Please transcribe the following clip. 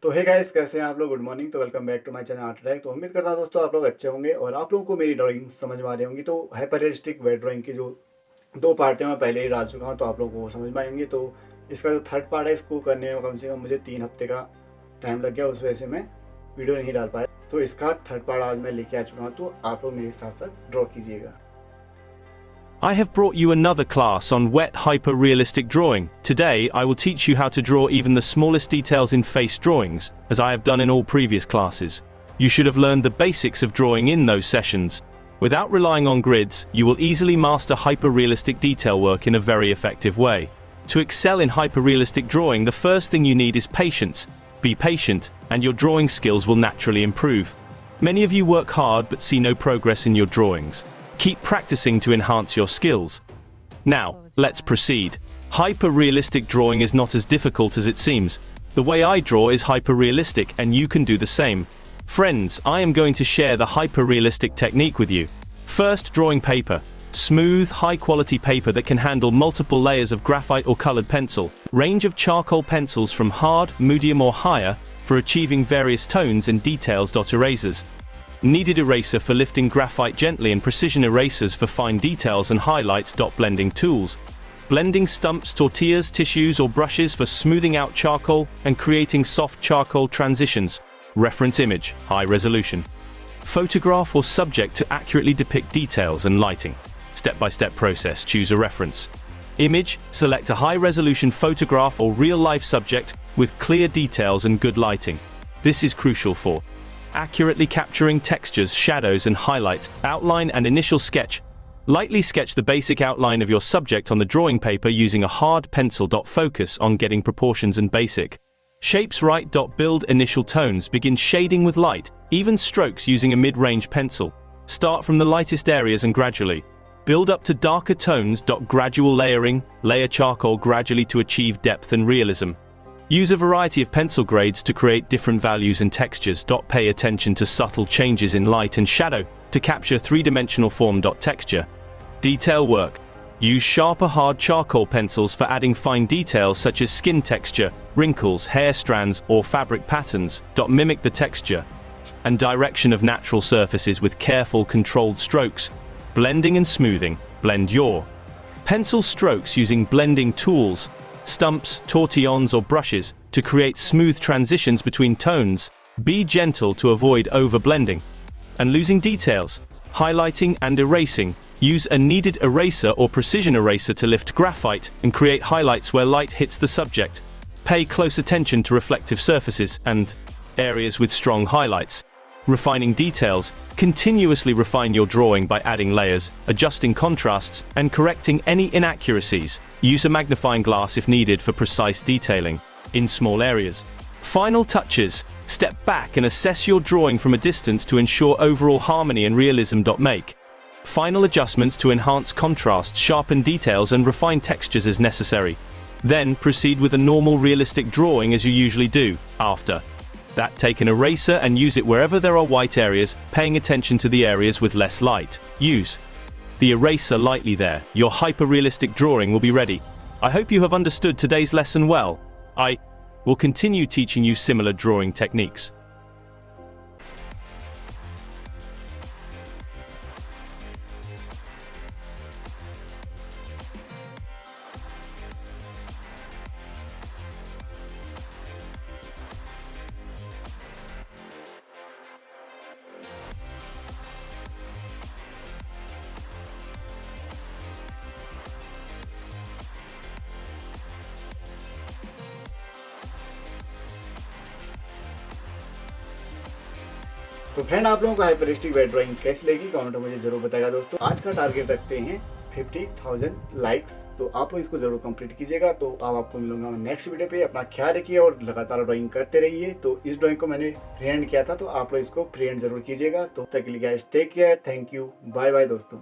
तो hey guys, कैसे हैं आप लोग। Good morning. तो welcome back to my channel art track. तो उम्मीद करता हूं दोस्तों आप लोग अच्छे होंगे और आप लोगों को मेरी ड्राइंग समझ में आ रही होंगी। तो हाइपर रियलिस्टिक वेट ड्राइंग की जो दो पार्ट है मैं पहले ही डाल चुका हूं, तो आप लोगों को वो समझ में आएंगे। तो इसका जो थर्ड पार्ट है इसको करने में कम से कम मुझे 3 हफ्ते का टाइम लग गया, उस वजह से मैं वीडियो नहीं डाल पाया। तो इसका थर्ड पार्ट आज मैं लेके आ चुका हूँ, तो आप लोग मेरे साथ साथ ड्रॉ कीजिएगा। I have brought you another class on wet hyper-realistic drawing. Today, I will teach you how to draw even the smallest details in face drawings, as I have done in all previous classes. You should have learned the basics of drawing in those sessions. Without relying on grids, you will easily master hyper-realistic detail work in a very effective way. To excel in hyper-realistic drawing, the first thing you need is patience. Be patient, and your drawing skills will naturally improve. Many of you work hard but see no progress in your drawings. Keep practicing to enhance your skills. Now, let's proceed. Hyper-realistic drawing is not as difficult as it seems. The way I draw is hyper-realistic and you can do the same. Friends, I am going to share the hyper-realistic technique with you. First, drawing paper. Smooth, high-quality paper that can handle multiple layers of graphite or colored pencil. Range of charcoal pencils from hard, medium or higher for achieving various tones and details. Erasers. Kneaded eraser for lifting graphite gently and precision erasers for fine details and highlights. Blending tools. Blending stumps, tortillas, tissues or brushes for smoothing out charcoal and creating soft charcoal transitions. Reference image, high resolution. Photograph or subject to accurately depict details and lighting. Step-by-step process, choose a reference. Image, select a high-resolution photograph or real-life subject with clear details and good lighting. This is crucial for accurately capturing textures, shadows and highlights. Outline and initial sketch. Lightly sketch the basic outline of your subject on the drawing paper using a hard pencil. Focus on getting proportions and basic shapes right. Build initial tones. Begin shading with light, even strokes using a mid-range pencil. Start from the lightest areas and gradually build up to darker tones. Gradual layering. Layer charcoal gradually to achieve depth and realism. Use a variety of pencil grades to create different values and textures. Pay attention to subtle changes in light and shadow to capture three-dimensional form. Texture. Detail work. Use sharper hard charcoal pencils for adding fine details such as skin texture, wrinkles, hair strands, or fabric patterns. Mimic the texture and direction of natural surfaces with careful, controlled strokes. Blending and smoothing. Blend your pencil strokes using blending tools, stumps, tortillons or brushes to create smooth transitions between tones. Be gentle to avoid over-blending and losing details. Highlighting and erasing. Use a kneaded eraser or precision eraser to lift graphite and create highlights where light hits the subject. Pay close attention to reflective surfaces and areas with strong highlights. Refining details. Continuously refine your drawing by adding layers, adjusting contrasts, and correcting any inaccuracies. Use a magnifying glass if needed for precise detailing in small areas. Final touches. Step back and assess your drawing from a distance to ensure overall harmony and realism. Make final adjustments to enhance contrast, sharpen details, and refine textures as necessary. Then proceed with a normal realistic drawing as you usually do. After that, take an eraser and use it wherever there are white areas, paying attention to the areas with less light. Use the eraser lightly there. Your hyper-realistic drawing will be ready. I hope you have understood today's lesson well. I will continue teaching you similar drawing techniques. तो friend, आप लोगों को hyper realistic wait drawing कैसी लगी comment में मुझे जरूर बताएगा दोस्तों। आज का टारगेट रखते हैं 50,000 लाइक्स, तो आप लोग इसको जरूर कंप्लीट कीजिएगा। तो अब आपको मिलूंगा नेक्स्ट वीडियो पे। अपना ख्याल रखिए और लगातार ड्राइंग करते रहिए। तो इस ड्राइंग को मैंने फ्री हैंड किया था, तो आप लोग इसको फ्री हैंड जरूर कीजिएगा। तो तब तक के लिए guys take care, thank you, bye bye दोस्तों।